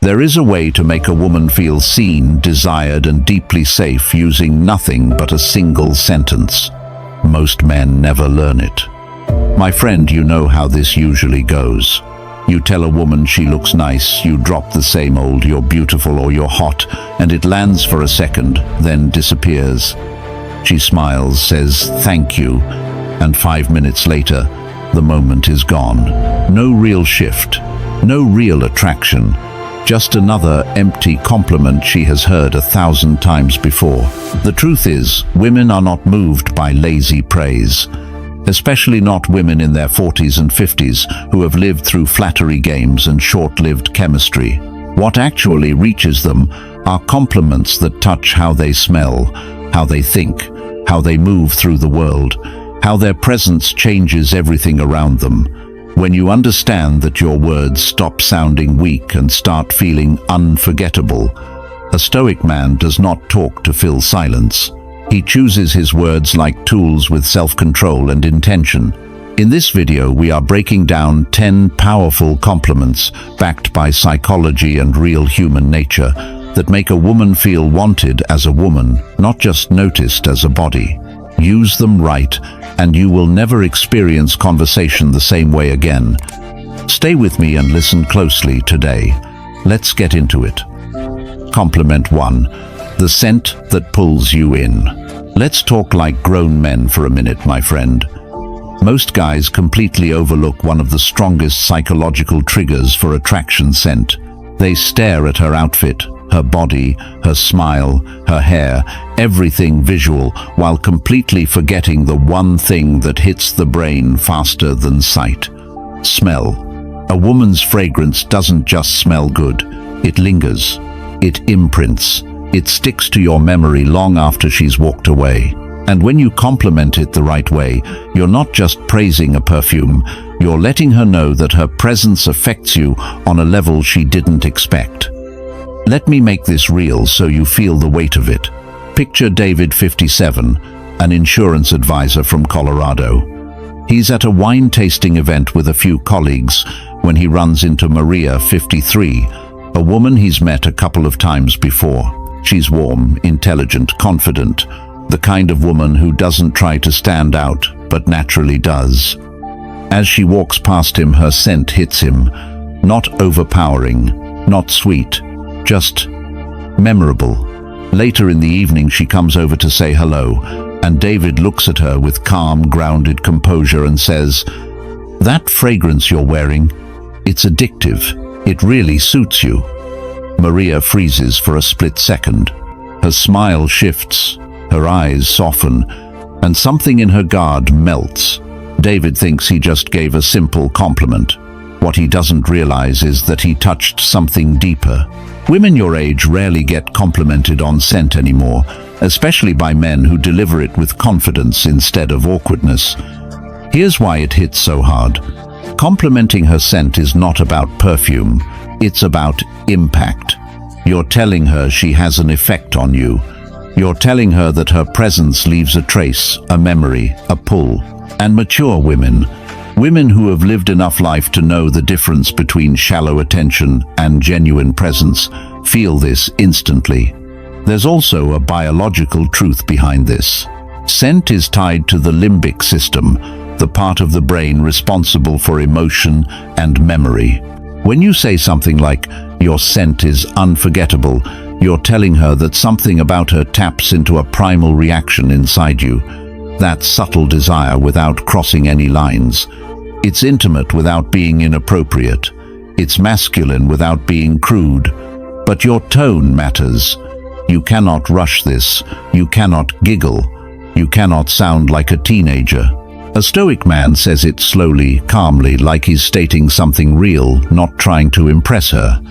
There is a way to make a woman feel seen, desired, and deeply safe using nothing but a single sentence. Most men never learn it. My friend, you know how this usually goes. You tell a woman she looks nice, you drop the same old "you're beautiful" or "you're hot," and it lands for a second, then disappears. She smiles, says thank you, and 5 minutes later, the moment is gone. No real shift, no real attraction, just another empty compliment she has heard 1,000 times before. The truth is, women are not moved by lazy praise. Especially not women in their 40s and 50s who have lived through flattery games and short-lived chemistry. What actually reaches them are compliments that touch how they smell, how they think, how they move through the world, how their presence changes everything around them. When you understand that your words stop sounding weak and start feeling unforgettable, a Stoic man does not talk to fill silence. He chooses his words like tools with self-control and intention. In this video, we are breaking down 10 powerful compliments backed by psychology and real human nature that make a woman feel wanted as a woman, not just noticed as a body. Use them right, and you will never experience conversation the same way again. Stay with me and listen closely today. Let's get into it. Compliment 1. The scent that pulls you in. Let's talk like grown men for a minute, my friend. Most guys completely overlook one of the strongest psychological triggers for attraction: scent. They stare at her outfit, her body, her smile, her hair, everything visual, while completely forgetting the one thing that hits the brain faster than sight: smell. A woman's fragrance doesn't just smell good, it lingers, it imprints, it sticks to your memory long after she's walked away. And when you compliment it the right way, you're not just praising a perfume, you're letting her know that her presence affects you on a level she didn't expect. Let me make this real so you feel the weight of it. Picture David, 57, an insurance advisor from Colorado. He's at a wine tasting event with a few colleagues when he runs into Maria, 53, a woman he's met a couple of times before. She's warm, intelligent, confident, the kind of woman who doesn't try to stand out, but naturally does. As she walks past him, her scent hits him. Not overpowering, not sweet, just memorable. Later in the evening, she comes over to say hello, and David looks at her with calm, grounded composure and says, "That fragrance you're wearing, it's addictive. It really suits you." Maria freezes for a split second. Her smile shifts, her eyes soften, and something in her guard melts. David thinks he just gave a simple compliment. What he doesn't realize is that he touched something deeper. Women your age rarely get complimented on scent anymore, especially by men who deliver it with confidence instead of awkwardness. Here's why it hits so hard. Complimenting her scent is not about perfume. It's about impact. You're telling her she has an effect on you. You're telling her that her presence leaves a trace, a memory, a pull. And mature women, women who have lived enough life to know the difference between shallow attention and genuine presence, feel this instantly. There's also a biological truth behind this. Scent is tied to the limbic system, the part of the brain responsible for emotion and memory. When you say something like, "Your scent is unforgettable," you're telling her that something about her taps into a primal reaction inside you. That subtle desire without crossing any lines. It's intimate without being inappropriate. It's masculine without being crude. But your tone matters. You cannot rush this. You cannot giggle. You cannot sound like a teenager. A Stoic man says it slowly, calmly, like he's stating something real, not trying to impress her.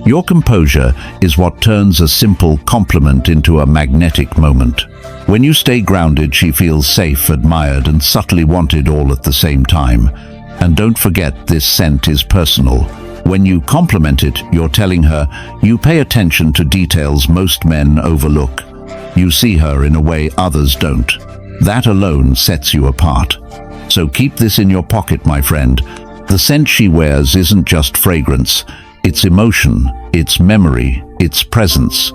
Your composure is what turns a simple compliment into a magnetic moment. When you stay grounded, she feels safe, admired, and subtly wanted all at the same time. And don't forget, this scent is personal. When you compliment it, you're telling her you pay attention to details most men overlook. You see her in a way others don't. That alone sets you apart. So keep this in your pocket, my friend. The scent she wears isn't just fragrance. its emotion, its memory, its presence.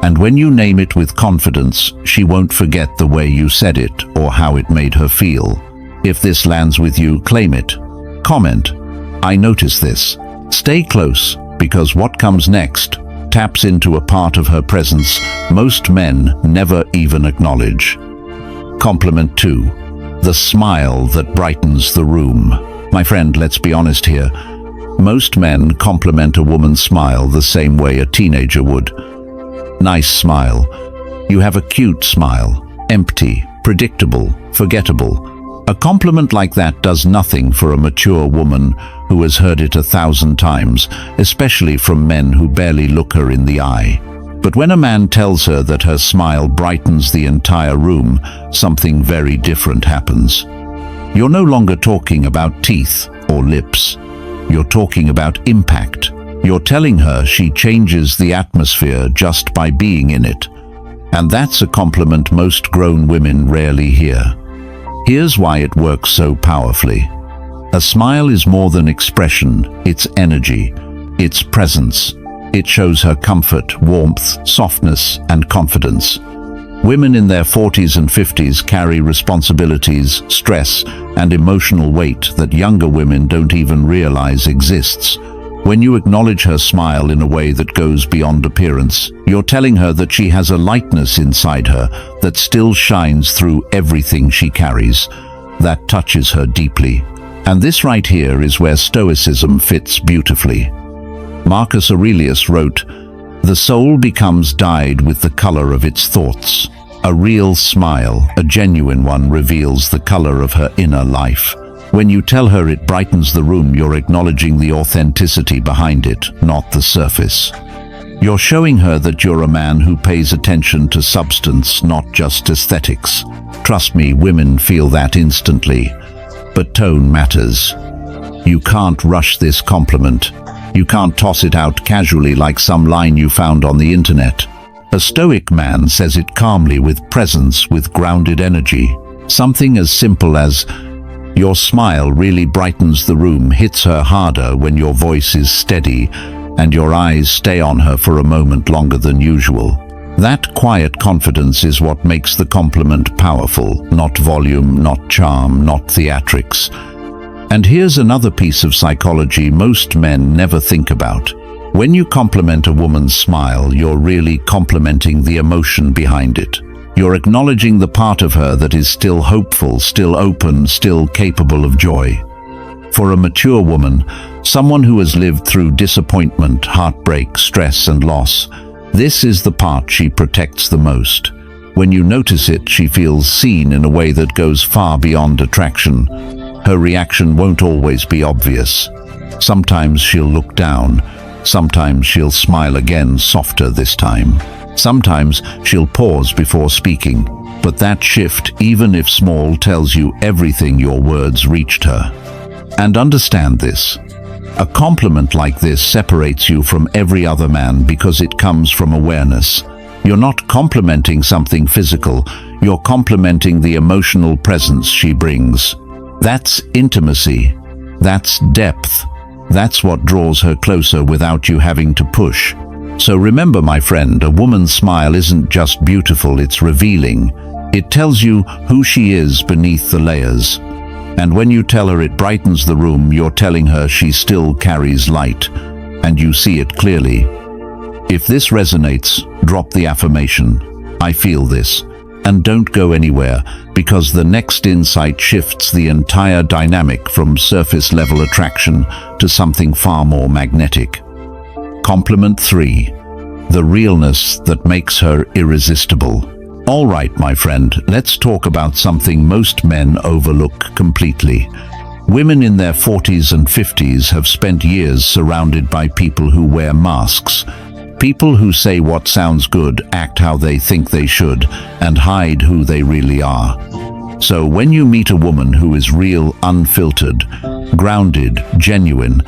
And when you name it with confidence, she won't forget the way you said it or how it made her feel. If this lands with you, claim it. Comment, "I notice this." Stay close, because what comes next taps into a part of her presence most men never even acknowledge. Compliment 2. The smile that brightens the room. My friend, let's be honest here. Most men compliment a woman's smile the same way a teenager would. Nice smile. You have a cute smile. Empty, predictable, forgettable. A compliment like that does nothing for a mature woman who has heard it 1,000 times, especially from men who barely look her in the eye. But when a man tells her that her smile brightens the entire room, something very different happens. You're no longer talking about teeth or lips. You're talking about impact. You're telling her she changes the atmosphere just by being in it. And that's a compliment most grown women rarely hear. Here's why it works so powerfully. A smile is more than expression, it's energy, it's presence. It shows her comfort, warmth, softness, and confidence. Women in their 40s and 50s carry responsibilities, stress, and emotional weight that younger women don't even realize exists. When you acknowledge her smile in a way that goes beyond appearance, you're telling her that she has a lightness inside her that still shines through everything she carries. That touches her deeply. And this right here is where Stoicism fits beautifully. Marcus Aurelius wrote, "The soul becomes dyed with the color of its thoughts." A real smile, a genuine one, reveals the color of her inner life. When you tell her it brightens the room, you're acknowledging the authenticity behind it, not the surface. You're showing her that you're a man who pays attention to substance, not just aesthetics. Trust me, women feel that instantly. But tone matters. You can't rush this compliment. You can't toss it out casually like some line you found on the internet. A Stoic man says it calmly, with presence, with grounded energy. Something as simple as, "Your smile really brightens the room," hits her harder when your voice is steady and your eyes stay on her for a moment longer than usual. That quiet confidence is what makes the compliment powerful, not volume, not charm, not theatrics. And here's another piece of psychology most men never think about. When you compliment a woman's smile, you're really complimenting the emotion behind it. You're acknowledging the part of her that is still hopeful, still open, still capable of joy. For a mature woman, someone who has lived through disappointment, heartbreak, stress, and loss, this is the part she protects the most. When you notice it, she feels seen in a way that goes far beyond attraction. Her reaction won't always be obvious. Sometimes she'll look down. Sometimes she'll smile again, softer this time. Sometimes she'll pause before speaking. But that shift, even if small, tells you everything your words reached her. And understand this. A compliment like this separates you from every other man because it comes from awareness. You're not complimenting something physical, you're complimenting the emotional presence she brings. That's intimacy. That's depth. That's what draws her closer without you having to push. So remember, my friend, a woman's smile isn't just beautiful, it's revealing. It tells you who she is beneath the layers. And when you tell her it brightens the room, you're telling her she still carries light, and you see it clearly. If this resonates, drop the affirmation, "I feel this," and don't go anywhere, because the next insight shifts the entire dynamic from surface-level attraction to something far more magnetic. Compliment 3. The realness that makes her irresistible. All right, my friend, let's talk about something most men overlook completely. Women in their 40s and 50s have spent years surrounded by people who wear masks. People who say what sounds good, act how they think they should, and hide who they really are. So when you meet a woman who is real, unfiltered, grounded, genuine,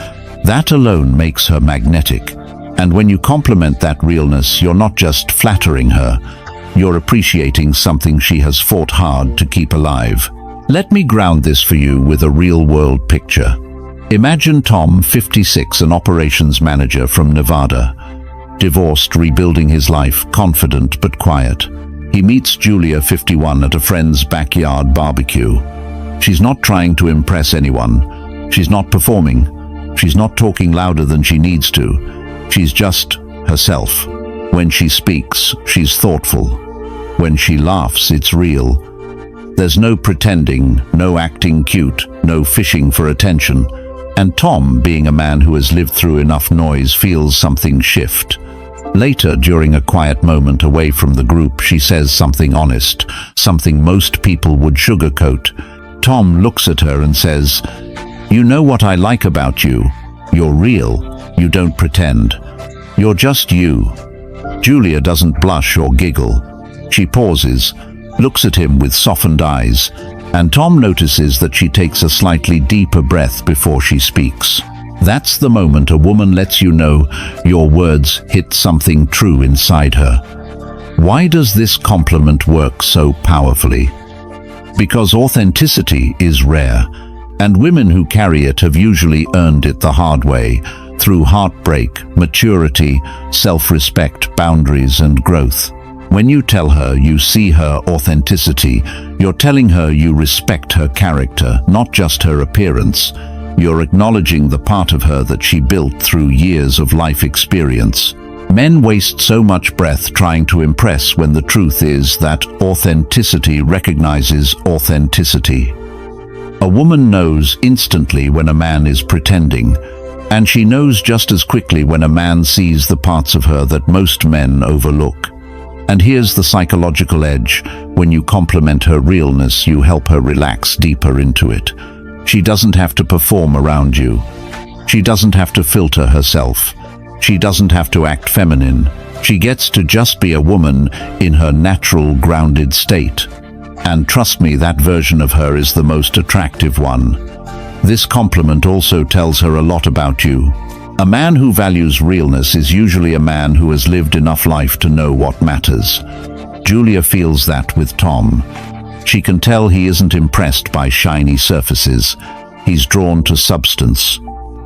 that alone makes her magnetic. And when you compliment that realness, you're not just flattering her, you're appreciating something she has fought hard to keep alive. Let me ground this for you with a real-world picture. Imagine Tom, 56, an operations manager from Nevada. Divorced, rebuilding his life, confident but quiet. He meets Julia, 51, at a friend's backyard barbecue. She's not trying to impress anyone. She's not performing. She's not talking louder than she needs to. She's just herself. When she speaks, she's thoughtful. When she laughs, it's real. There's no pretending, no acting cute, no fishing for attention. And Tom, being a man who has lived through enough noise, feels something shift. Later, during a quiet moment away from the group, she says something honest, something most people would sugarcoat. Tom looks at her and says, "You know what I like about you? You're real. You don't pretend. You're just you." Julia doesn't blush or giggle. She pauses, looks at him with softened eyes, and Tom notices that she takes a slightly deeper breath before she speaks. That's the moment a woman lets you know your words hit something true inside her. Why does this compliment work so powerfully? Because authenticity is rare, and women who carry it have usually earned it the hard way, through heartbreak, maturity, self-respect, boundaries, and growth. When you tell her you see her authenticity, you're telling her you respect her character, not just her appearance. You're acknowledging the part of her that she built through years of life experience. Men waste so much breath trying to impress when the truth is that authenticity recognizes authenticity. A woman knows instantly when a man is pretending, and she knows just as quickly when a man sees the parts of her that most men overlook. And here's the psychological edge. When you compliment her realness, you help her relax deeper into it. She doesn't have to perform around you. She doesn't have to filter herself. She doesn't have to act feminine. She gets to just be a woman in her natural, grounded state. And trust me, that version of her is the most attractive one. This compliment also tells her a lot about you. A man who values realness is usually a man who has lived enough life to know what matters. Julia feels that with Tom. She can tell he isn't impressed by shiny surfaces. He's drawn to substance.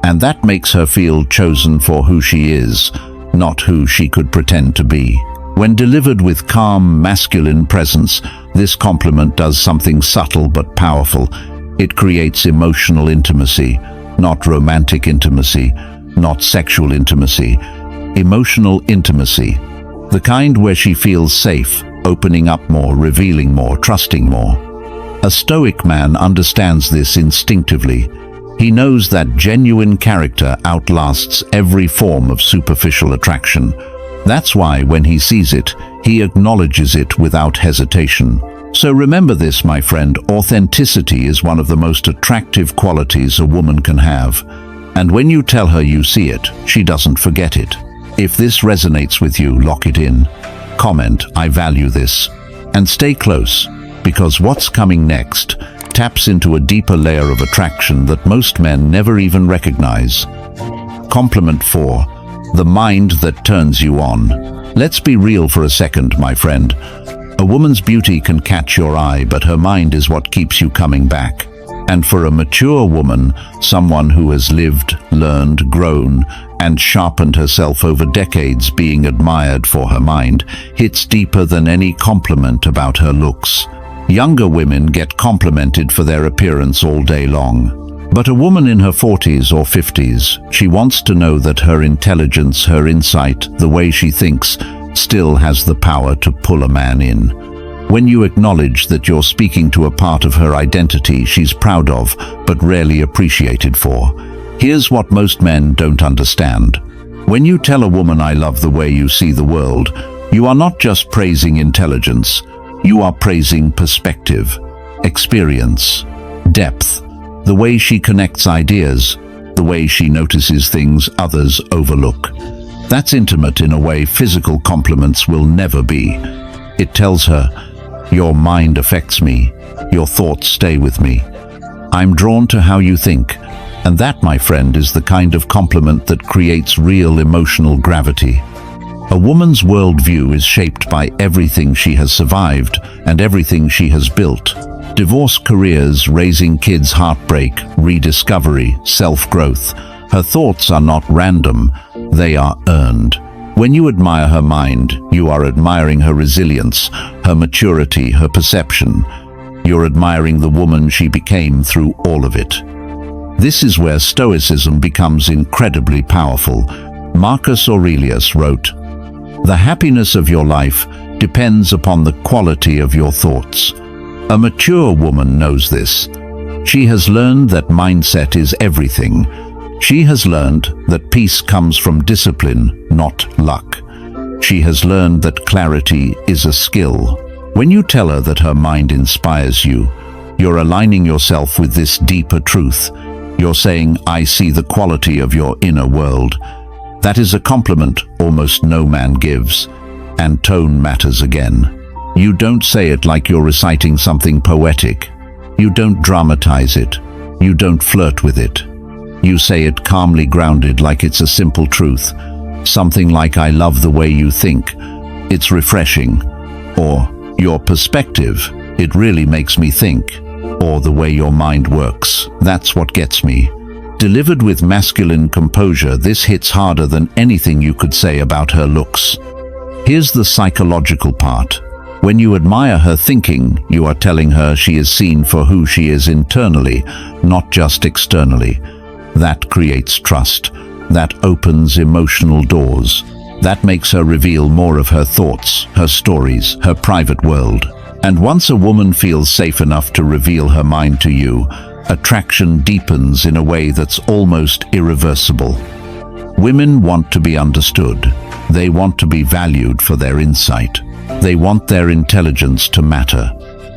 And that makes her feel chosen for who she is, not who she could pretend to be. When delivered with calm, masculine presence, this compliment does something subtle but powerful. It creates emotional intimacy, not romantic intimacy, not sexual intimacy, emotional intimacy. The kind where she feels safe, opening up more, revealing more, trusting more. A Stoic man understands this instinctively. He knows that genuine character outlasts every form of superficial attraction. That's why when he sees it, he acknowledges it without hesitation. So remember this, my friend, authenticity is one of the most attractive qualities a woman can have. And when you tell her you see it, she doesn't forget it. If this resonates with you, lock it in. Comment, "I value this." And stay close, because what's coming next taps into a deeper layer of attraction that most men never even recognize. Compliment 4. The mind that turns you on. Let's be real for a second, my friend. A woman's beauty can catch your eye, but her mind is what keeps you coming back. And for a mature woman, someone who has lived, learned, grown, and sharpened herself over decades, being admired for her mind hits deeper than any compliment about her looks. Younger women get complimented for their appearance all day long. But a woman in her 40s or 50s, she wants to know that her intelligence, her insight, the way she thinks, still has the power to pull a man in. When you acknowledge that you're speaking to a part of her identity she's proud of, but rarely appreciated for. Here's what most men don't understand. When you tell a woman, "I love the way you see the world," you are not just praising intelligence. You are praising perspective, experience, depth, the way she connects ideas, the way she notices things others overlook. That's intimate in a way physical compliments will never be. It tells her, "Your mind affects me. Your thoughts stay with me. I'm drawn to how you think." And that, my friend, is the kind of compliment that creates real emotional gravity. A woman's worldview is shaped by everything she has survived and everything she has built. Divorce, careers, raising kids, heartbreak, rediscovery, self-growth. Her thoughts are not random, they are earned. When you admire her mind, you are admiring her resilience, her maturity, her perception. You're admiring the woman she became through all of it. This is where Stoicism becomes incredibly powerful. Marcus Aurelius wrote, "The happiness of your life depends upon the quality of your thoughts." A mature woman knows this. She has learned that mindset is everything. She has learned that peace comes from discipline, not luck. She has learned that clarity is a skill. When you tell her that her mind inspires you, you're aligning yourself with this deeper truth. You're saying, "I see the quality of your inner world." That is a compliment almost no man gives. And tone matters again. You don't say it like you're reciting something poetic. You don't dramatize it. You don't flirt with it. You say it calmly, grounded, like it's a simple truth. Something like, "I love the way you think. It's refreshing." Or, "Your perspective, it really makes me think." Or, "The way your mind works, that's what gets me." Delivered with masculine composure, this hits harder than anything you could say about her looks. Here's the psychological part. When you admire her thinking, you are telling her she is seen for who she is internally, not just externally. That creates trust. That opens emotional doors. That makes her reveal more of her thoughts, her stories, her private world. And once a woman feels safe enough to reveal her mind to you, attraction deepens in a way that's almost irreversible. Women want to be understood. They want to be valued for their insight. They want their intelligence to matter.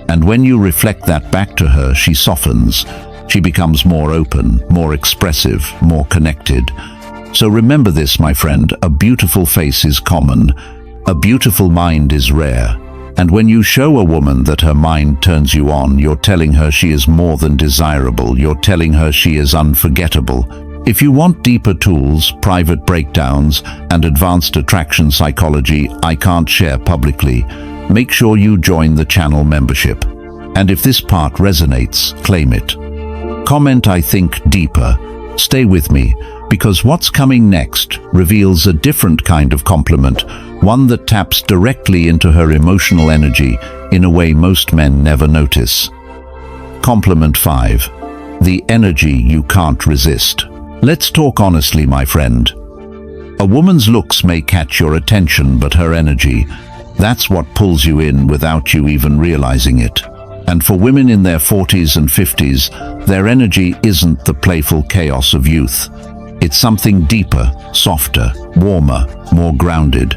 And when you reflect that back to her, she softens. She becomes more open, more expressive, more connected. So remember this, my friend, a beautiful face is common. A beautiful mind is rare. And when you show a woman that her mind turns you on, you're telling her she is more than desirable. You're telling her she is unforgettable. If you want deeper tools, private breakdowns, and advanced attraction psychology I can't share publicly, make sure you join the channel membership. And if this part resonates, claim it. Comment, "I think deeper." Stay with me, because what's coming next reveals a different kind of compliment, one that taps directly into her emotional energy in a way most men never notice. Compliment 5. The energy you can't resist. Let's talk honestly, my friend. A woman's looks may catch your attention, but her energy, that's what pulls you in without you even realizing it. And for women in their 40s and 50s, their energy isn't the playful chaos of youth. It's something deeper, softer, warmer, more grounded.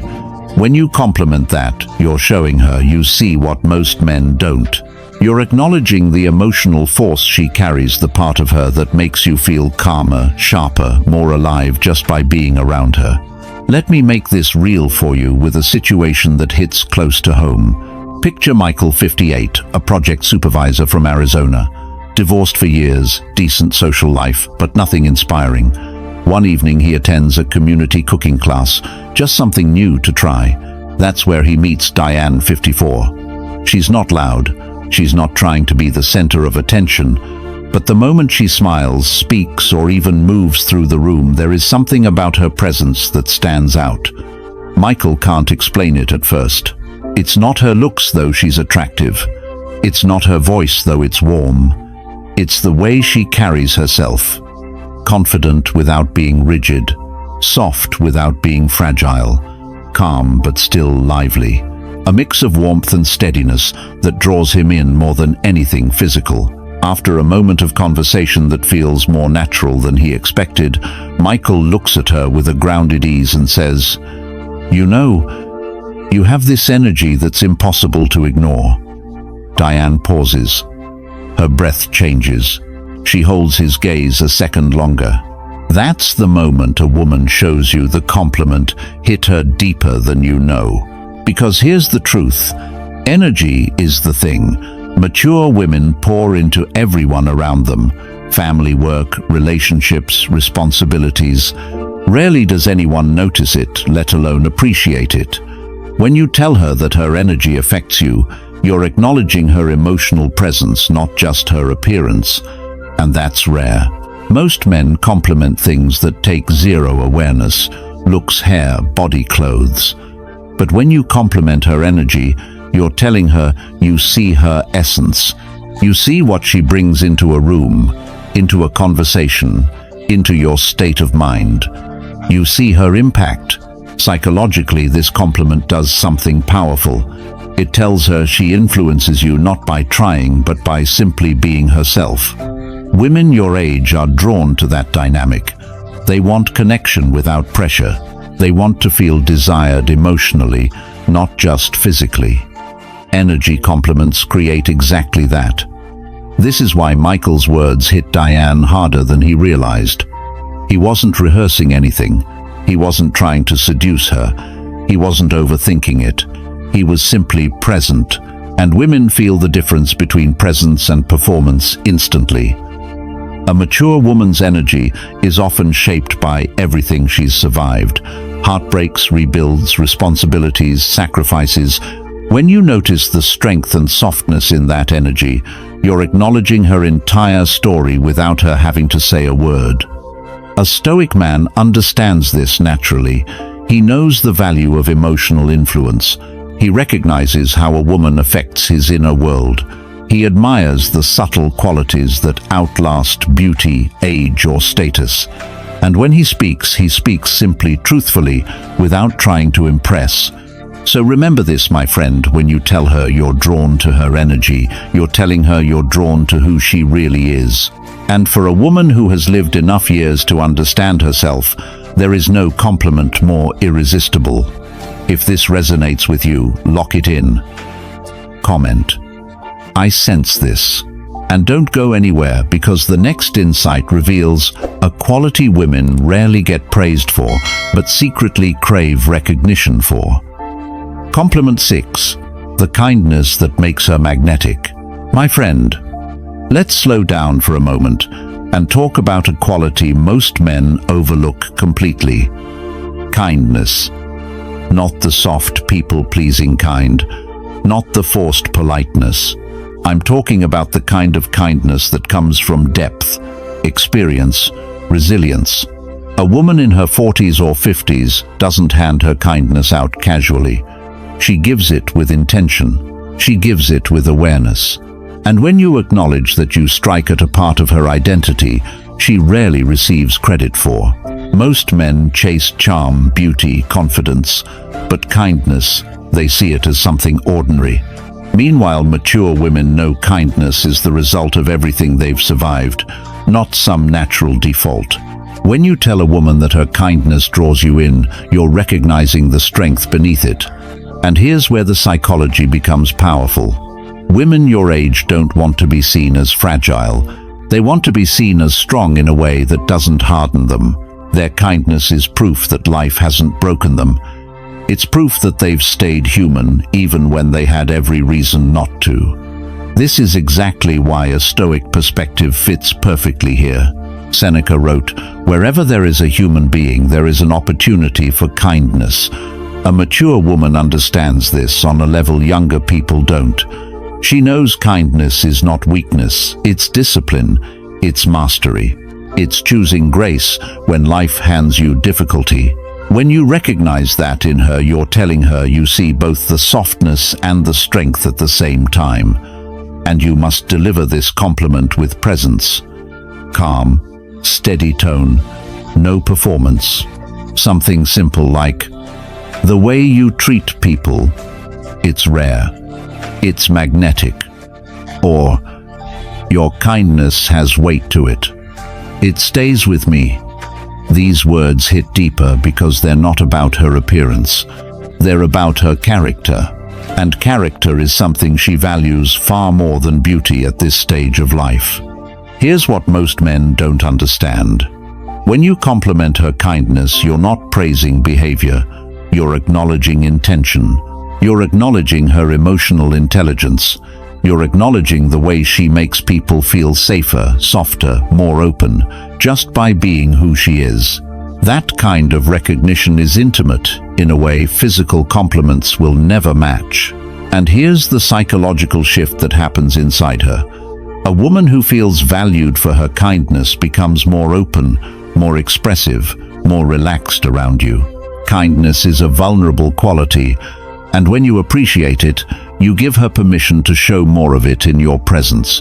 When you compliment that, you're showing her you see what most men don't. You're acknowledging the emotional force she carries, the part of her that makes you feel calmer, sharper, more alive just by being around her. Let me make this real for you with a situation that hits close to home. Picture Michael, 58, a project supervisor from Arizona. Divorced for years, decent social life, but nothing inspiring. One evening he attends a community cooking class, just something new to try. That's where he meets Diane, 54. She's not loud. She's not trying to be the center of attention, but the moment she smiles, speaks, or even moves through the room, there is something about her presence that stands out. Michael can't explain it at first. It's not her looks, though she's attractive. It's not her voice, though it's warm. It's the way she carries herself. Confident without being rigid, soft without being fragile, calm but still lively. A mix of warmth and steadiness that draws him in more than anything physical. After a moment of conversation that feels more natural than he expected, Michael looks at her with a grounded ease and says, "You know, you have this energy that's impossible to ignore." Diane pauses. Her breath changes. She holds his gaze a second longer. That's the moment a woman shows you the compliment hit her deeper than you know. Because here's the truth, energy is the thing. Mature women pour into everyone around them. Family, work, relationships, responsibilities. Rarely does anyone notice it, let alone appreciate it. When you tell her that her energy affects you, You're acknowledging her emotional presence, not just her appearance, and that's rare. Most men compliment things that take zero awareness: looks, hair, body, clothes. But when you compliment her energy, you're telling her you see her essence. You see what she brings into a room, into a conversation, into your state of mind. You see her impact. Psychologically, this compliment does something powerful. It tells her she influences you not by trying, but by simply being herself. Women your age are drawn to that dynamic. They want connection without pressure. They want to feel desired emotionally, not just physically. Energy compliments create exactly that. This is why Michael's words hit Diane harder than he realized. He wasn't rehearsing anything. He wasn't trying to seduce her. He wasn't overthinking it. He was simply present, and women feel the difference between presence and performance instantly. A mature woman's energy is often shaped by everything she's survived: heartbreaks, rebuilds, responsibilities, sacrifices. When you notice the strength and softness in that energy, you're acknowledging her entire story without her having to say a word. A Stoic man understands this naturally. He knows the value of emotional influence. He recognizes how a woman affects his inner world. He admires the subtle qualities that outlast beauty, age, or status. And when he speaks simply, truthfully, without trying to impress. So remember this, my friend, when you tell her you're drawn to her energy, you're telling her you're drawn to who she really is. And for a woman who has lived enough years to understand herself, there is no compliment more irresistible. If this resonates with you, lock it in. Comment: I sense this. And don't go anywhere, because the next insight reveals a quality women rarely get praised for, but secretly crave recognition for. Compliment 6. The kindness that makes her magnetic. My friend, let's slow down for a moment and talk about a quality most men overlook completely: kindness. Not the soft, people-pleasing kind, not the forced politeness. I'm talking about the kind of kindness that comes from depth, experience, resilience. A woman in her 40s or 50s doesn't hand her kindness out casually. She gives it with intention. She gives it with awareness. And when you acknowledge that you strike at a part of her identity she rarely receives credit for. Most men chase charm, beauty, confidence, but kindness, they see it as something ordinary. Meanwhile, mature women know kindness is the result of everything they've survived, not some natural default. When you tell a woman that her kindness draws you in, you're recognizing the strength beneath it. And here's where the psychology becomes powerful. Women your age don't want to be seen as fragile. They want to be seen as strong in a way that doesn't harden them. Their kindness is proof that life hasn't broken them. It's proof that they've stayed human even when they had every reason not to. This is exactly why a Stoic perspective fits perfectly here. Seneca wrote, "Wherever there is a human being, there is an opportunity for kindness." A mature woman understands this on a level younger people don't. She knows kindness is not weakness, it's discipline, it's mastery. It's choosing grace when life hands you difficulty. When you recognize that in her, you're telling her you see both the softness and the strength at the same time. And you must deliver this compliment with presence. Calm, steady tone, no performance. Something simple like, "The way you treat people, it's rare, it's magnetic." Or, "Your kindness has weight to it. It stays with me." These words hit deeper because they're not about her appearance. They're about her character. And character is something she values far more than beauty at this stage of life. Here's what most men don't understand. When you compliment her kindness, you're not praising behavior. You're acknowledging intention. You're acknowledging her emotional intelligence. You're acknowledging the way she makes people feel safer, softer, more open, just by being who she is. That kind of recognition is intimate, in a way physical compliments will never match. And here's the psychological shift that happens inside her. A woman who feels valued for her kindness becomes more open, more expressive, more relaxed around you. Kindness is a vulnerable quality, and when you appreciate it, you give her permission to show more of it in your presence.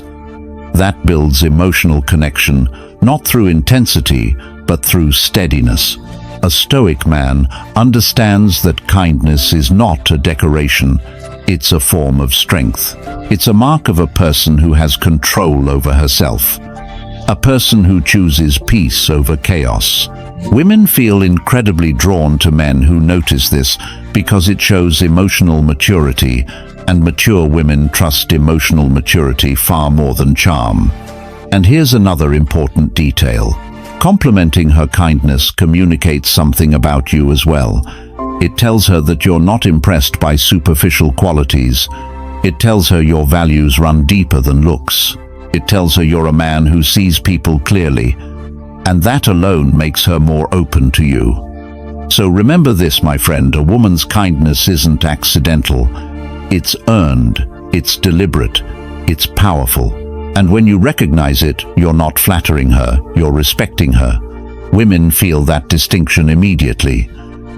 That builds emotional connection, not through intensity, but through steadiness. A Stoic man understands that kindness is not a decoration, it's a form of strength. It's a mark of a person who has control over herself, a person who chooses peace over chaos. Women feel incredibly drawn to men who notice this because it shows emotional maturity, and mature women trust emotional maturity far more than charm. And here's another important detail. Complimenting her kindness communicates something about you as well. It tells her that you're not impressed by superficial qualities. It tells her your values run deeper than looks. It tells her you're a man who sees people clearly, and that alone makes her more open to you. So remember this, my friend, a woman's kindness isn't accidental. It's earned, it's deliberate, it's powerful. And when you recognize it, you're not flattering her, you're respecting her. Women feel that distinction immediately.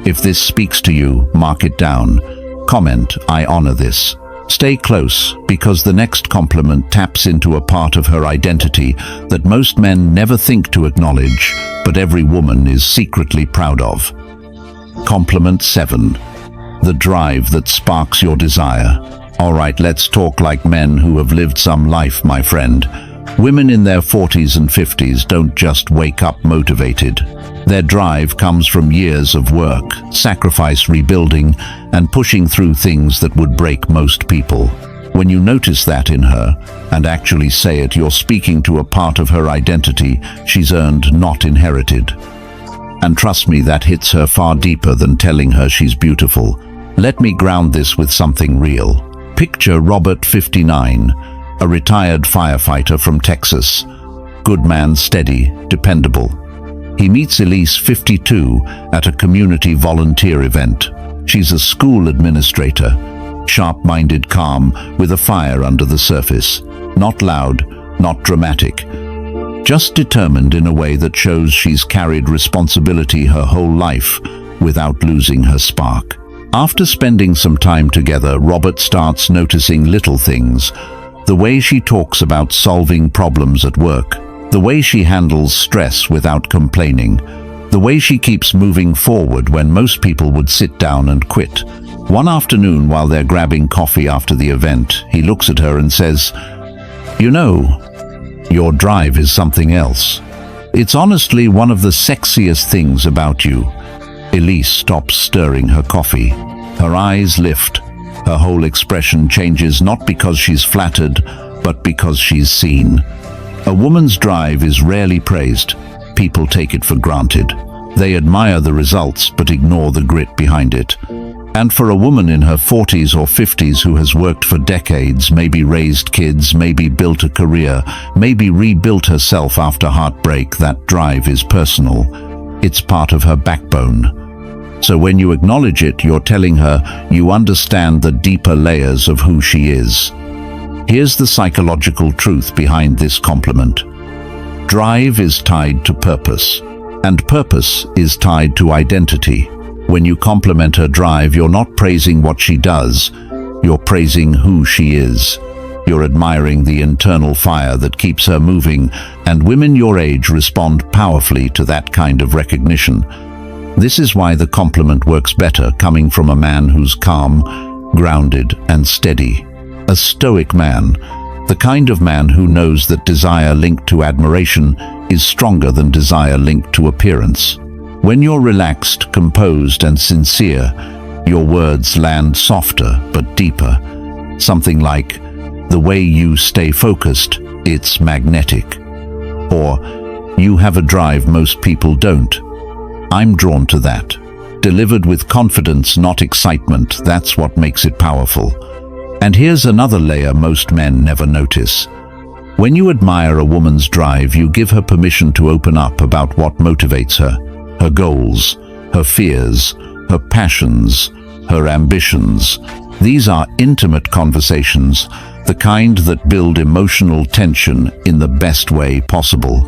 If this speaks to you, mark it down. Comment, I honor this. Stay close, because the next compliment taps into a part of her identity that most men never think to acknowledge, but every woman is secretly proud of. Compliment 7. The drive that sparks your desire. All right, let's talk like men who have lived some life, my friend. Women in their 40s and 50s don't just wake up motivated. Their drive comes from years of work, sacrifice, rebuilding, and pushing through things that would break most people. When you notice that in her, and actually say it, you're speaking to a part of her identity she's earned, not inherited. And trust me, that hits her far deeper than telling her she's beautiful. Let me ground this with something real. Picture Robert, 59, a retired firefighter from Texas. Good man, steady, dependable. He meets Elise, 52, at a community volunteer event. She's a school administrator, sharp-minded, calm, with a fire under the surface. Not loud, not dramatic, just determined in a way that shows she's carried responsibility her whole life without losing her spark. After spending some time together, Robert starts noticing little things. The way she talks about solving problems at work, the way she handles stress without complaining, the way she keeps moving forward when most people would sit down and quit. One afternoon, while they're grabbing coffee after the event, he looks at her and says, "You know, your drive is something else. It's honestly one of the sexiest things about you." Elise stops stirring her coffee. Her eyes lift. Her whole expression changes, not because she's flattered, but because she's seen. A woman's drive is rarely praised. People take it for granted. They admire the results but ignore the grit behind it. And for a woman in her 40s or 50s who has worked for decades, maybe raised kids, maybe built a career, maybe rebuilt herself after heartbreak, that drive is personal. It's part of her backbone. So when you acknowledge it, you're telling her you understand the deeper layers of who she is. Here's the psychological truth behind this compliment. Drive is tied to purpose, and purpose is tied to identity. When you compliment her drive, you're not praising what she does, you're praising who she is. You're admiring the internal fire that keeps her moving, and women your age respond powerfully to that kind of recognition. This is why the compliment works better coming from a man who's calm, grounded, and steady. A Stoic man, the kind of man who knows that desire linked to admiration is stronger than desire linked to appearance. When you're relaxed, composed, and sincere, your words land softer but deeper. Something like, "The way you stay focused, it's magnetic." Or, "You have a drive most people don't. I'm drawn to that." Delivered with confidence, not excitement, that's what makes it powerful. And here's another layer most men never notice. When you admire a woman's drive, you give her permission to open up about what motivates her, her goals, her fears, her passions, her ambitions. These are intimate conversations, the kind that build emotional tension in the best way possible.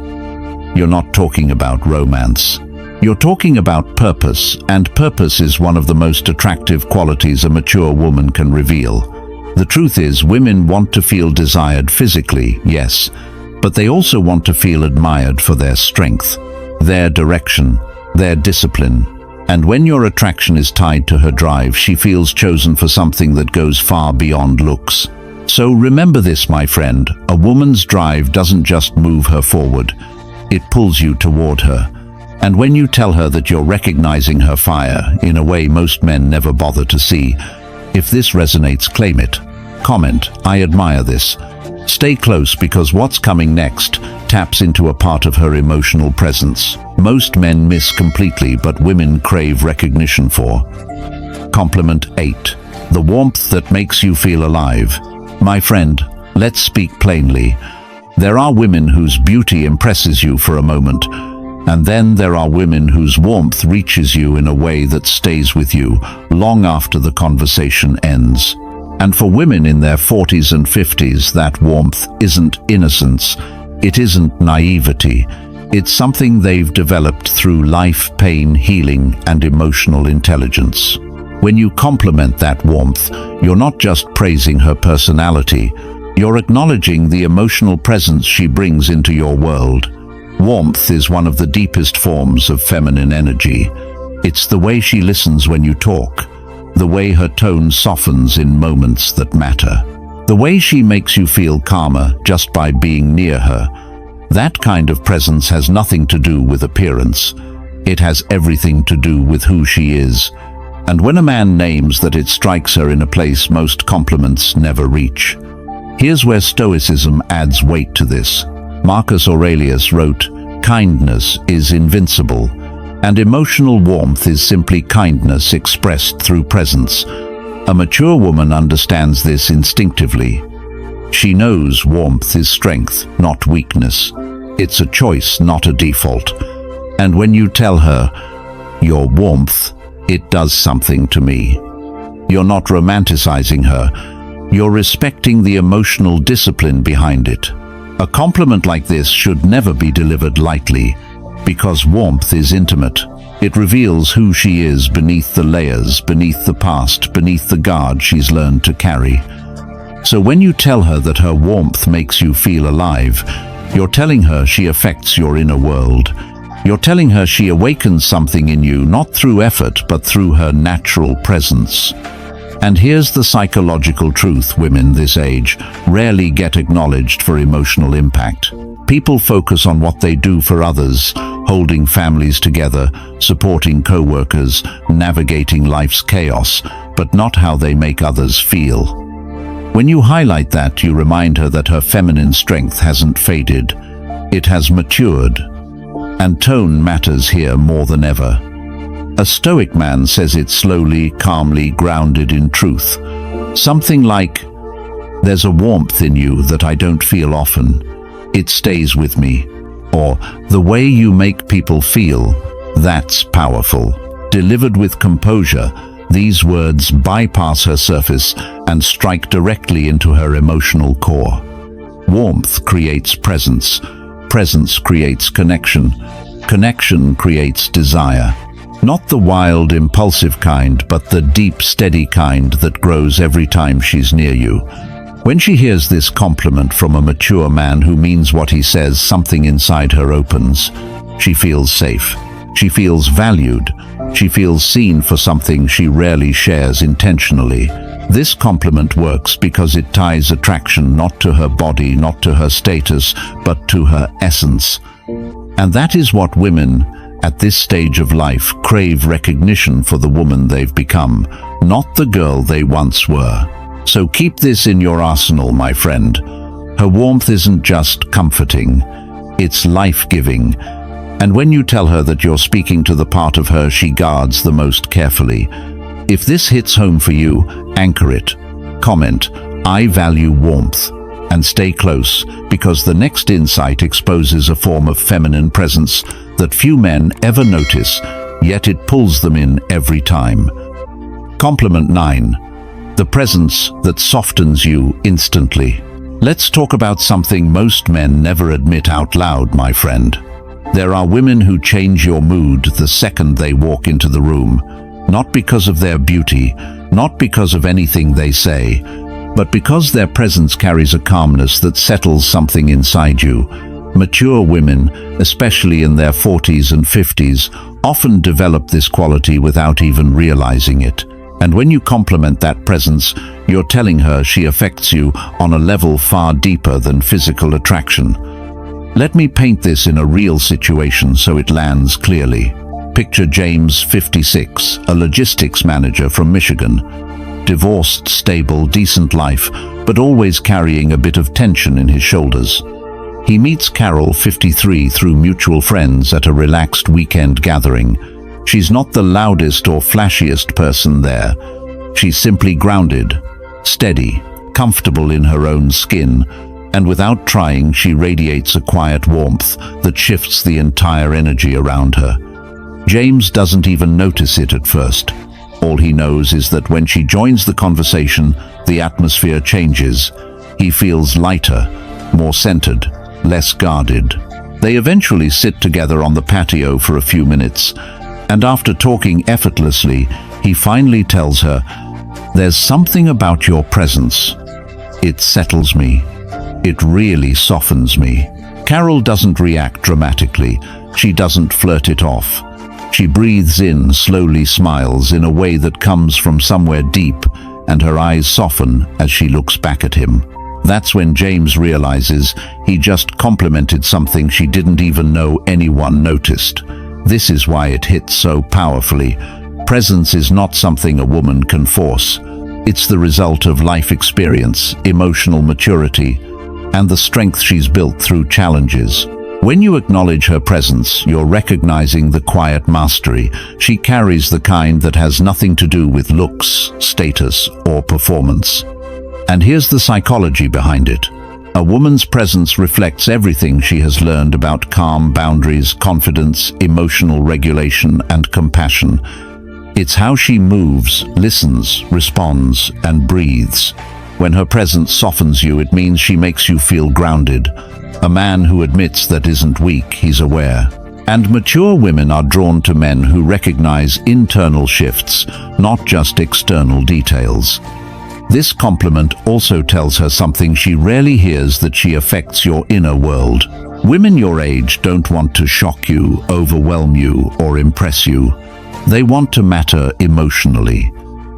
You're not talking about romance. You're talking about purpose, and purpose is one of the most attractive qualities a mature woman can reveal. The truth is, women want to feel desired physically, yes, but they also want to feel admired for their strength, their direction, their discipline. And when your attraction is tied to her drive, she feels chosen for something that goes far beyond looks. So remember this, my friend, a woman's drive doesn't just move her forward, it pulls you toward her. And when you tell her that you're recognizing her fire in a way most men never bother to see, if this resonates, claim it. Comment, "I admire this." Stay close, because what's coming next taps into a part of her emotional presence most men miss completely, but women crave recognition for. Compliment 8. The warmth that makes you feel alive. My friend, let's speak plainly. There are women whose beauty impresses you for a moment, and then there are women whose warmth reaches you in a way that stays with you long after the conversation ends. And for women in their 40s and 50s, that warmth isn't innocence, it isn't naivety. It's something they've developed through life, pain, healing, and emotional intelligence. When you compliment that warmth, you're not just praising her personality, you're acknowledging the emotional presence she brings into your world. Warmth is one of the deepest forms of feminine energy. It's the way she listens when you talk, the way her tone softens in moments that matter, the way she makes you feel calmer just by being near her. That kind of presence has nothing to do with appearance. It has everything to do with who she is. And when a man names that, it strikes her in a place most compliments never reach. Here's where Stoicism adds weight to this. Marcus Aurelius wrote, "Kindness is invincible," and emotional warmth is simply kindness expressed through presence. A mature woman understands this instinctively. She knows warmth is strength, not weakness. It's a choice, not a default. And when you tell her, "Your warmth, it does something to me," you're not romanticizing her. You're respecting the emotional discipline behind it. A compliment like this should never be delivered lightly, because warmth is intimate. It reveals who she is beneath the layers, beneath the past, beneath the guard she's learned to carry. So when you tell her that her warmth makes you feel alive, you're telling her she affects your inner world. You're telling her she awakens something in you, not through effort, but through her natural presence. And here's the psychological truth: women this age rarely get acknowledged for emotional impact. People focus on what they do for others, holding families together, supporting co-workers, navigating life's chaos, but not how they make others feel. When you highlight that, you remind her that her feminine strength hasn't faded, it has matured. And tone matters here more than ever. A Stoic man says it slowly, calmly, grounded in truth. Something like, "There's a warmth in you that I don't feel often. It stays with me." Or, "The way you make people feel, that's powerful." Delivered with composure, these words bypass her surface and strike directly into her emotional core. Warmth creates presence. Presence creates connection. Connection creates desire. Not the wild, impulsive kind, but the deep, steady kind that grows every time she's near you. When she hears this compliment from a mature man who means what he says, something inside her opens. She feels safe. She feels valued. She feels seen for something she rarely shares intentionally. This compliment works because it ties attraction not to her body, not to her status, but to her essence. And that is what women at this stage of life crave: recognition for the woman they've become, not the girl they once were. So keep this in your arsenal, my friend. Her warmth isn't just comforting, it's life-giving. And when you tell her that you're speaking to the part of her she guards the most carefully, if this hits home for you, anchor it. Comment, "I value warmth," and stay close, because the next insight exposes a form of feminine presence that few men ever notice, yet it pulls them in every time. Compliment 9. The presence that softens you instantly. Let's talk about something most men never admit out loud, my friend. There are women who change your mood the second they walk into the room, not because of their beauty, not because of anything they say, but because their presence carries a calmness that settles something inside you. Mature women, especially in their 40s and 50s, often develop this quality without even realizing it. And when you compliment that presence, you're telling her she affects you on a level far deeper than physical attraction. Let me paint this in a real situation so it lands clearly. Picture James, 56, a logistics manager from Michigan. Divorced, stable, decent life, but always carrying a bit of tension in his shoulders. He meets Carol, 53, through mutual friends at a relaxed weekend gathering. She's not the loudest or flashiest person there. She's simply grounded, steady, comfortable in her own skin, and without trying, she radiates a quiet warmth that shifts the entire energy around her. James doesn't even notice it at first. All he knows is that when she joins the conversation, the atmosphere changes. He feels lighter, more centered, less guarded. They eventually sit together on the patio for a few minutes, and after talking effortlessly, he finally tells her, "There's something about your presence. It settles me. It really softens me." Carol doesn't react dramatically. She doesn't flirt it off. She breathes in, slowly smiles in a way that comes from somewhere deep, and her eyes soften as she looks back at him. That's when James realizes he just complimented something she didn't even know anyone noticed. This is why it hits so powerfully. Presence is not something a woman can force. It's the result of life experience, emotional maturity, and the strength she's built through challenges. When you acknowledge her presence, you're recognizing the quiet mastery. She carries the kind that has nothing to do with looks, status, or performance. And here's the psychology behind it. A woman's presence reflects everything she has learned about calm, boundaries, confidence, emotional regulation, and compassion. It's how she moves, listens, responds, and breathes. When her presence softens you, it means she makes you feel grounded. A man who admits that isn't weak, he's aware. And mature women are drawn to men who recognize internal shifts, not just external details. This compliment also tells her something she rarely hears, that she affects your inner world. Women your age don't want to shock you, overwhelm you, or impress you. They want to matter emotionally.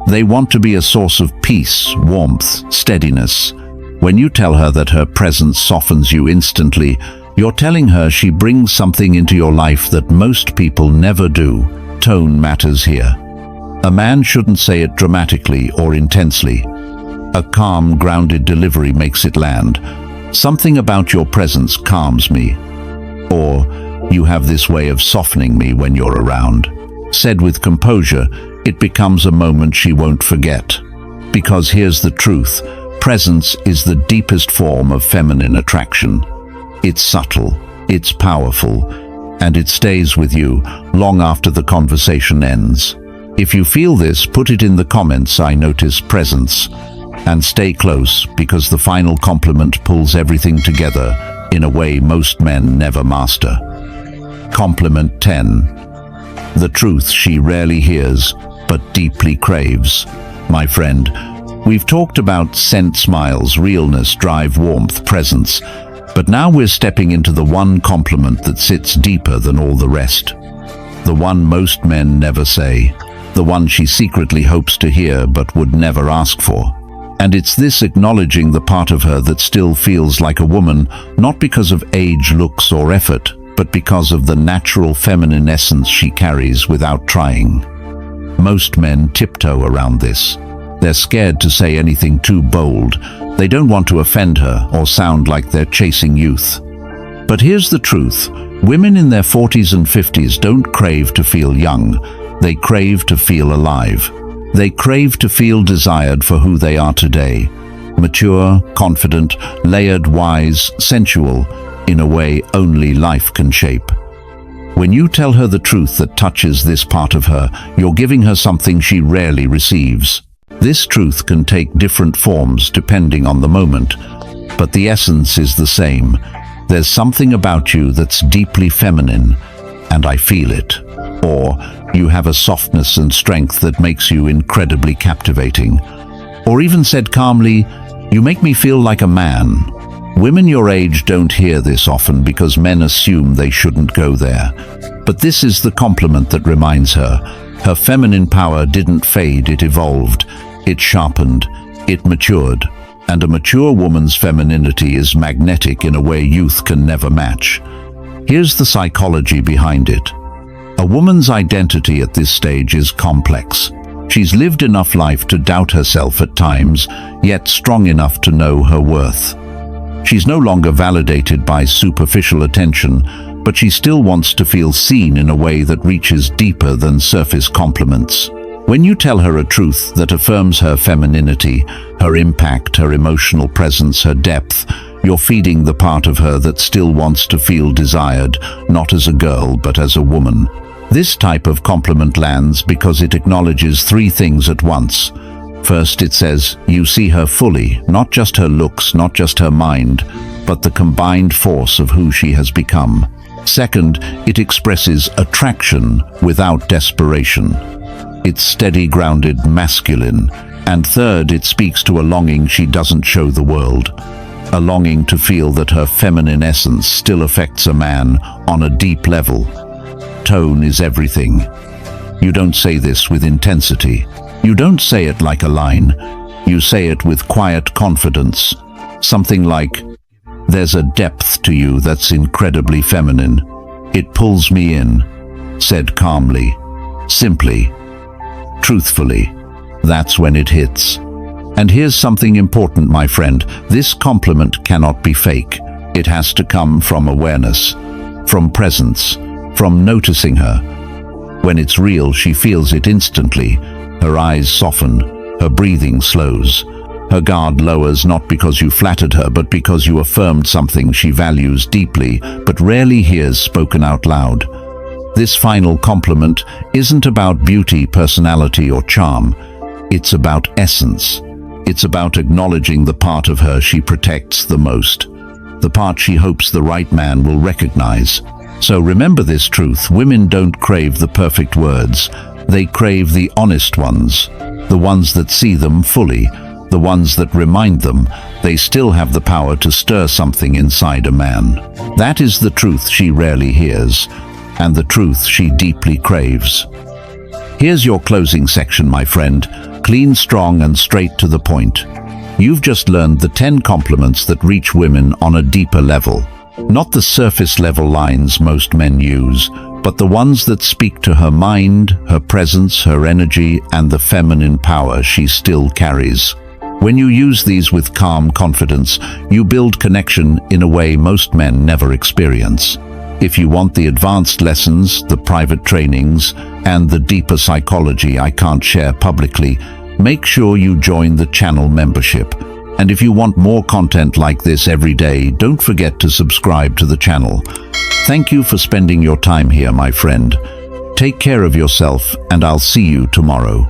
They want to be a source of peace, warmth, steadiness. When you tell her that her presence softens you instantly, you're telling her she brings something into your life that most people never do. Tone matters here. A man shouldn't say it dramatically or intensely. A calm, grounded delivery makes it land. "Something about your presence calms me," or "You have this way of softening me when you're around." Said with composure, it becomes a moment she won't forget. Because here's the truth, presence is the deepest form of feminine attraction. It's subtle, it's powerful, and it stays with you long after the conversation ends. If you feel this, put it in the comments, "I notice presence." And stay close, because the final compliment pulls everything together in a way most men never master. Compliment 10. The truth she rarely hears, but deeply craves. My friend, we've talked about scent, smiles, realness, drive, warmth, presence, but now we're stepping into the one compliment that sits deeper than all the rest. The one most men never say. The one she secretly hopes to hear but would never ask for. And it's this acknowledging the part of her that still feels like a woman, not because of age, looks, or effort, but because of the natural feminine essence she carries without trying. Most men tiptoe around this. They're scared to say anything too bold. They don't want to offend her or sound like they're chasing youth. But here's the truth. Women in their 40s and 50s don't crave to feel young. They crave to feel alive. They crave to feel desired for who they are today. Mature, confident, layered, wise, sensual, in a way only life can shape. When you tell her the truth that touches this part of her, you're giving her something she rarely receives. This truth can take different forms depending on the moment, but the essence is the same. There's something about you that's deeply feminine, and I feel it. Or, you have a softness and strength that makes you incredibly captivating. Or even said calmly, you make me feel like a man. Women your age don't hear this often because men assume they shouldn't go there. But this is the compliment that reminds her. Her feminine power didn't fade, it evolved. It sharpened. It matured. And a mature woman's femininity is magnetic in a way youth can never match. Here's the psychology behind it. A woman's identity at this stage is complex. She's lived enough life to doubt herself at times, yet strong enough to know her worth. She's no longer validated by superficial attention, but she still wants to feel seen in a way that reaches deeper than surface compliments. When you tell her a truth that affirms her femininity, her impact, her emotional presence, her depth, you're feeding the part of her that still wants to feel desired, not as a girl, but as a woman. This type of compliment lands because it acknowledges three things at once. First, it says, you see her fully, not just her looks, not just her mind, but the combined force of who she has become. Second, it expresses attraction without desperation. It's steady, grounded, masculine. And third, it speaks to a longing she doesn't show the world. A longing to feel that her feminine essence still affects a man on a deep level. Tone is everything. You don't say this with intensity. You don't say it like a line. You say it with quiet confidence. Something like, there's a depth to you that's incredibly feminine. It pulls me in, said calmly, simply, truthfully. That's when it hits. And here's something important, my friend. This compliment cannot be fake. It has to come from awareness, from presence, from noticing her. When it's real, she feels it instantly. Her eyes soften, her breathing slows. Her guard lowers not because you flattered her, but because you affirmed something she values deeply, but rarely hears spoken out loud. This final compliment isn't about beauty, personality, or charm. It's about essence. It's about acknowledging the part of her she protects the most, the part she hopes the right man will recognize. So remember this truth: women don't crave the perfect words. They crave the honest ones, the ones that see them fully, the ones that remind them they still have the power to stir something inside a man. That is the truth she rarely hears, and the truth she deeply craves. Here's your closing section, my friend. Clean, strong, and straight to the point. You've just learned the 10 compliments that reach women on a deeper level. Not the surface level lines most men use, but the ones that speak to her mind, her presence, her energy, and the feminine power she still carries. When you use these with calm confidence, you build connection in a way most men never experience. If you want the advanced lessons, the private trainings, and the deeper psychology I can't share publicly, make sure you join the channel membership. And if you want more content like this every day, don't forget to subscribe to the channel. Thank you for spending your time here, my friend. Take care of yourself, and I'll see you tomorrow.